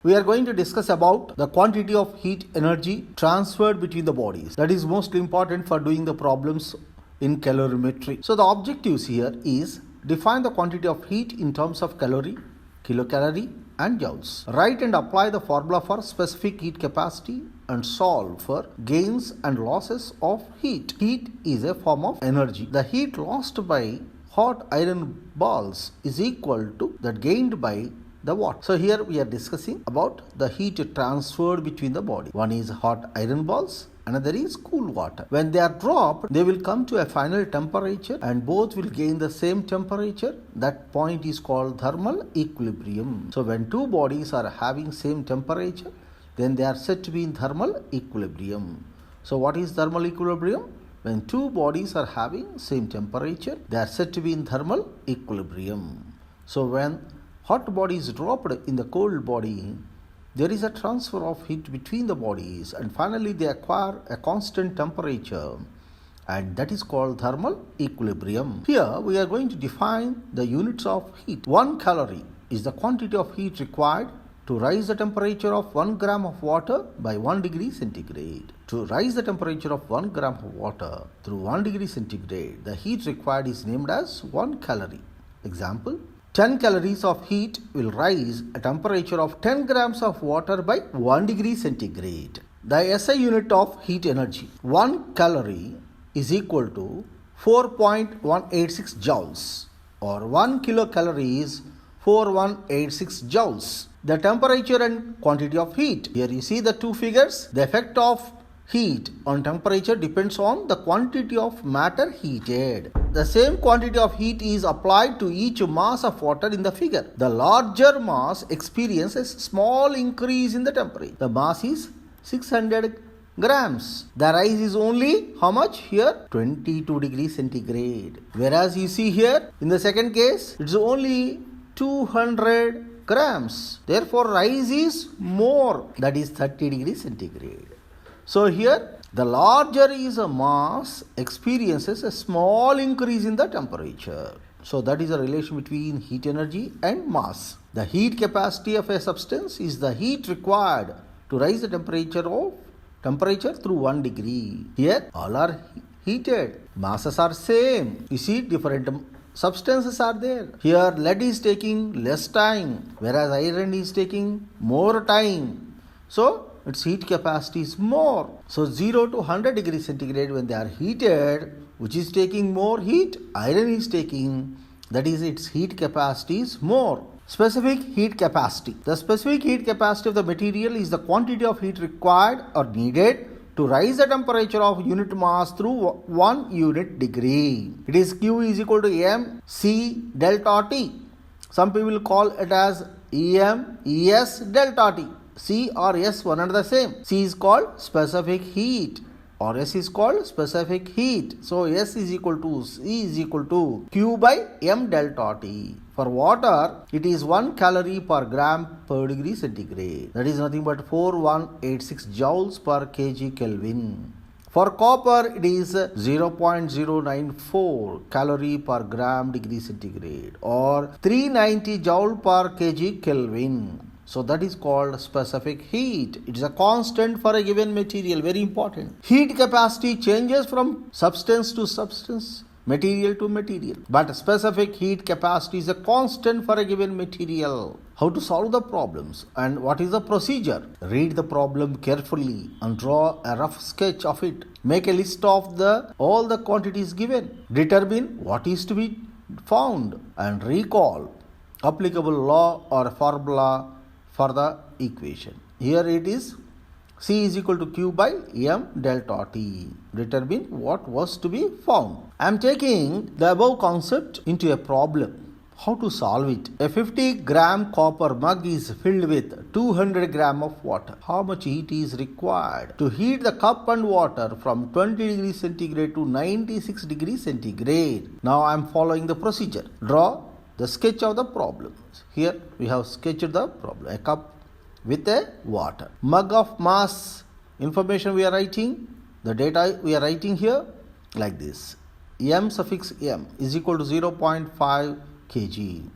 we are going to discuss about the quantity of heat energy transferred between the bodies. That is most important for doing the problems in calorimetry. So the objectives here is define the quantity of heat in terms of calorie, kilocalorie and joules. Write and apply the formula for specific heat capacity and solve for gains and losses of heat. Heat is a form of energy. The heat lost by hot iron balls is equal to that gained by the water. So here we are discussing about the heat transferred between the body. One is hot iron balls, another is cool water. When they are dropped, they will come to a final temperature and both will gain the same temperature. That point is called thermal equilibrium. So when two bodies are having same temperature, then they are said to be in thermal equilibrium. So what is thermal equilibrium? When two bodies are having same temperature, they are said to be in thermal equilibrium. So when hot body is dropped in the cold body, there is a transfer of heat between the bodies and finally they acquire a constant temperature, and that is called thermal equilibrium. Here we are going to define the units of heat. 1 calorie is the quantity of heat required to rise the temperature of 1 gram of water by 1 degree centigrade. To rise the temperature of 1 gram of water through 1 degree centigrade, the heat required is named as 1 calorie. Example, 10 calories of heat will rise a temperature of 10 grams of water by 1 degree centigrade. The SI unit of heat energy. 1 calorie is equal to 4.186 joules or 1 kilocalorie is 4186 joules. The temperature and quantity of heat. Here you see the two figures. The effect of heat on temperature depends on the quantity of matter heated. The same quantity of heat is applied to each mass of water in the figure. The larger mass experiences small increase in the temperature. The mass is 600 grams. The rise is only how much here? 22 degrees centigrade. Whereas you see here in the second case, it's only 200 grams. Therefore, rise is more. That is 30 degrees centigrade. So here, the larger is a mass experiences a small increase in the temperature. So that is a relation between heat energy and mass. The heat capacity of a substance is the heat required to rise the temperature through 1 degree. Here, all are heated. Masses are same. You see, different substances are there. Here, lead is taking less time, whereas iron is taking more time. So, its heat capacity is more. So 0 to 100 degrees centigrade when they are heated, which is taking more heat, iron is taking, that is its heat capacity is more. Specific heat capacity. The specific heat capacity of the material is the quantity of heat required or needed to rise the temperature of unit mass through 1 unit degree. It is Q is equal to mc delta T. Some people call it as EM ES delta T. C or S one and the same. C is called specific heat or S is called specific heat. So S is equal to C is equal to Q by M delta T. For water, it is 1 calorie per gram per degree centigrade. That is nothing but 4186 joules per kg Kelvin. For copper, it is 0.094 calorie per gram degree centigrade or 390 joule per kg Kelvin. So that is called specific heat. It is a constant for a given material, very important. Heat capacity changes from substance to substance, material to material. But specific heat capacity is a constant for a given material. How to solve the problems and what is the procedure? Read the problem carefully and draw a rough sketch of it. Make a list of all the quantities given. Determine what is to be found and recall applicable law or formula for the equation. Here it is C is equal to Q by M delta T. Determine what was to be found. I am taking the above concept into a problem. How to solve it? A 50 gram copper mug is filled with 200 gram of water. How much heat is required to heat the cup and water from 20 degrees centigrade to 96 degrees centigrade? Now I am following the procedure. Draw the sketch of the problem. Here we have sketched the problem. A cup with a water. Mug of mass information we are writing. The data we are writing here like this. M suffix M is equal to 0.5 kg.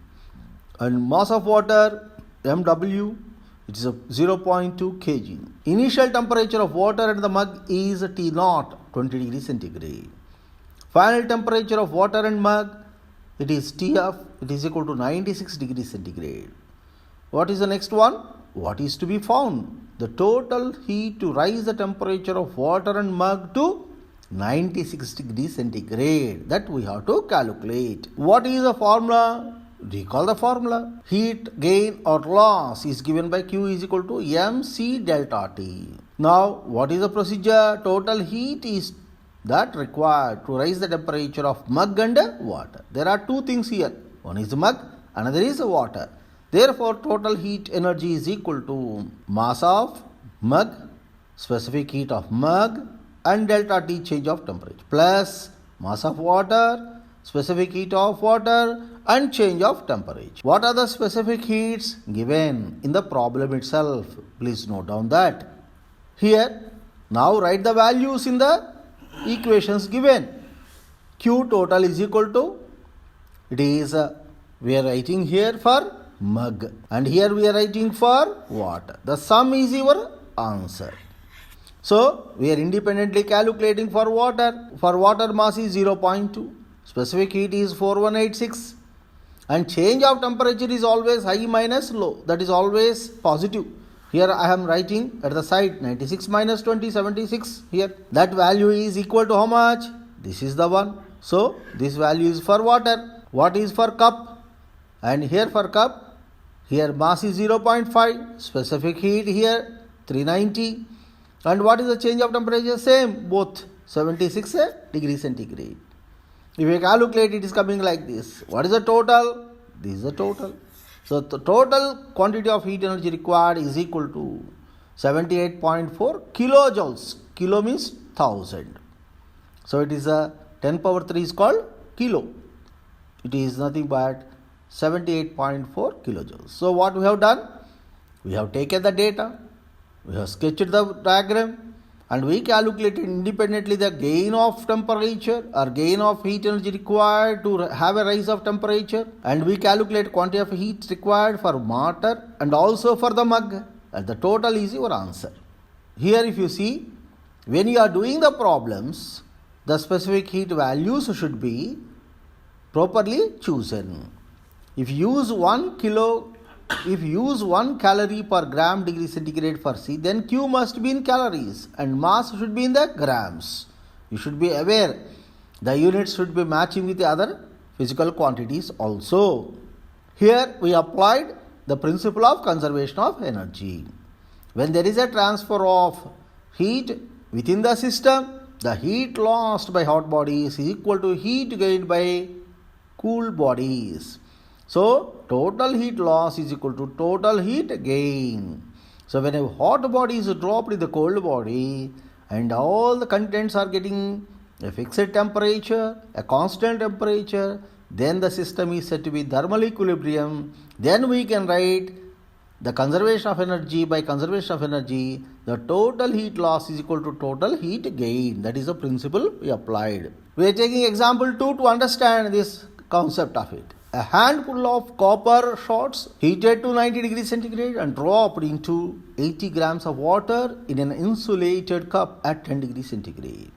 And mass of water MW It is a 0.2 kg. Initial temperature of water at the mug is T0, 20 degrees centigrade. Final temperature of water and mug, it is Tf, it is equal to 96 degrees centigrade. What is the next one? What is to be found? The total heat to rise the temperature of water and mug to 96 degrees centigrade. That we have to calculate. What is the formula? Recall the formula. Heat gain or loss is given by Q is equal to mc delta T. Now, what is the procedure? Total heat is that required to raise the temperature of mug and water. There are two things here. One is mug, another is water. Therefore, total heat energy is equal to mass of mug, specific heat of mug, and delta T change of temperature, plus mass of water, specific heat of water, and change of temperature. What are the specific heats given in the problem itself? Please note down that. Here, now write the values in the equations given. Q total is equal to, it is, we are writing here for mug, and here we are writing for water. The sum is your answer. So, we are independently calculating for water. For water, mass is 0.2. Specific heat is 4186. And change of temperature is always high minus low. That is always positive. Here I am writing at the side 96 minus 20, 76 here. That value is equal to how much? This is the one. So, this value is for water. What is for cup? And here for cup, here mass is 0.5. Specific heat here 390. And what is the change of temperature? Same, both 76 degrees centigrade. If you calculate, it is coming like this. What is the total? This is the total. So, the total quantity of heat energy required is equal to 78.4 kilojoules. Kilo means 1000. So, it is a 10 power 3 is called kilo. It is nothing but 78.4 kilojoules. So, what we have done? We have taken the data. We have sketched the diagram and we calculated independently the gain of temperature or gain of heat energy required to have a rise of temperature, and we calculate quantity of heat required for water and also for the mug, and the total is your answer. Here if you see, when you are doing the problems, the specific heat values should be properly chosen. If you use 1 calorie per gram degree centigrade for C, then Q must be in calories and mass should be in the grams. You should be aware the units should be matching with the other physical quantities also. Here we applied the principle of conservation of energy. When there is a transfer of heat within the system, the heat lost by hot bodies is equal to heat gained by cool bodies. So, total heat loss is equal to total heat gain. So, when a hot body is dropped in the cold body and all the contents are getting a fixed temperature, a constant temperature, then the system is said to be thermal equilibrium. Then we can write the conservation of energy. By conservation of energy, the total heat loss is equal to total heat gain. That is the principle we applied. We are taking example 2 to understand this concept of it. A handful of copper shots heated to 90 degrees centigrade and dropped into 80 grams of water in an insulated cup at 10 degrees centigrade.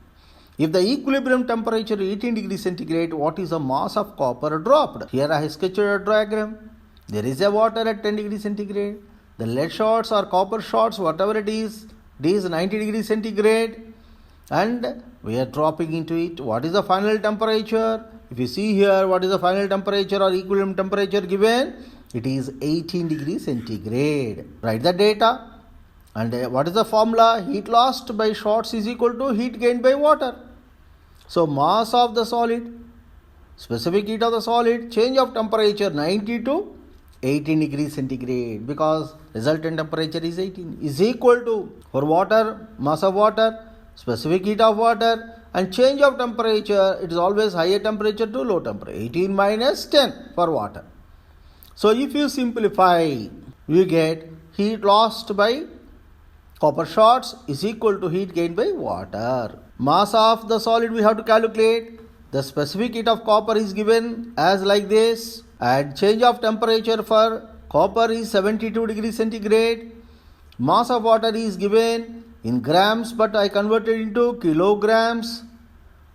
If the equilibrium temperature is 18 degrees centigrade, what is the mass of copper dropped? Here I have sketched a diagram. There is a water at 10 degrees centigrade. The lead shots or copper shots, whatever it is 90 degrees centigrade. And we are dropping into it. What is the final temperature? If you see here, what is the final temperature or equilibrium temperature given? It is 18 degrees centigrade. Write the data. And what is the formula? Heat lost by shots is equal to heat gained by water. So, mass of the solid, specific heat of the solid, change of temperature 90 to 18 degrees centigrade, because resultant temperature is 18, is equal to, for water, mass of water, specific heat of water, and change of temperature, it is always higher temperature to low temperature, 18 minus 10 for water. So, if you simplify, you get heat lost by copper shots is equal to heat gained by water. Mass of the solid we have to calculate. The specific heat of copper is given as like this, and change of temperature for copper is 72 degrees centigrade. Mass of water is given in grams, but I converted into kilograms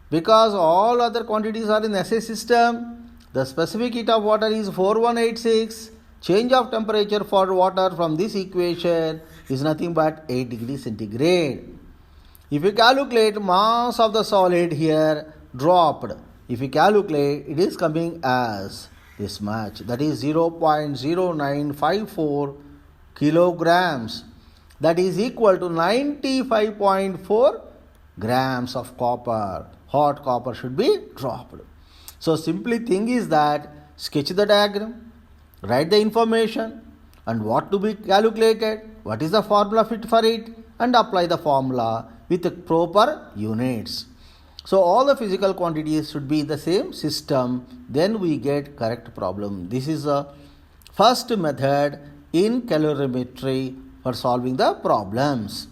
because all other quantities are in SI system. The specific heat of water is 4186. Change of temperature for water from this equation is nothing but 8 degrees centigrade. If you calculate mass of the solid here dropped, if you calculate, it is coming as this much, that is 0.0954 kilograms. That is equal to 95.4 grams of copper. Hot copper should be dropped. So simply thing is that sketch the diagram, write the information and what to be calculated, what is the formula fit for it, and apply the formula with the proper units. So all the physical quantities should be in the same system, then we get correct problem. This is the first method in calorimetry for solving the problems.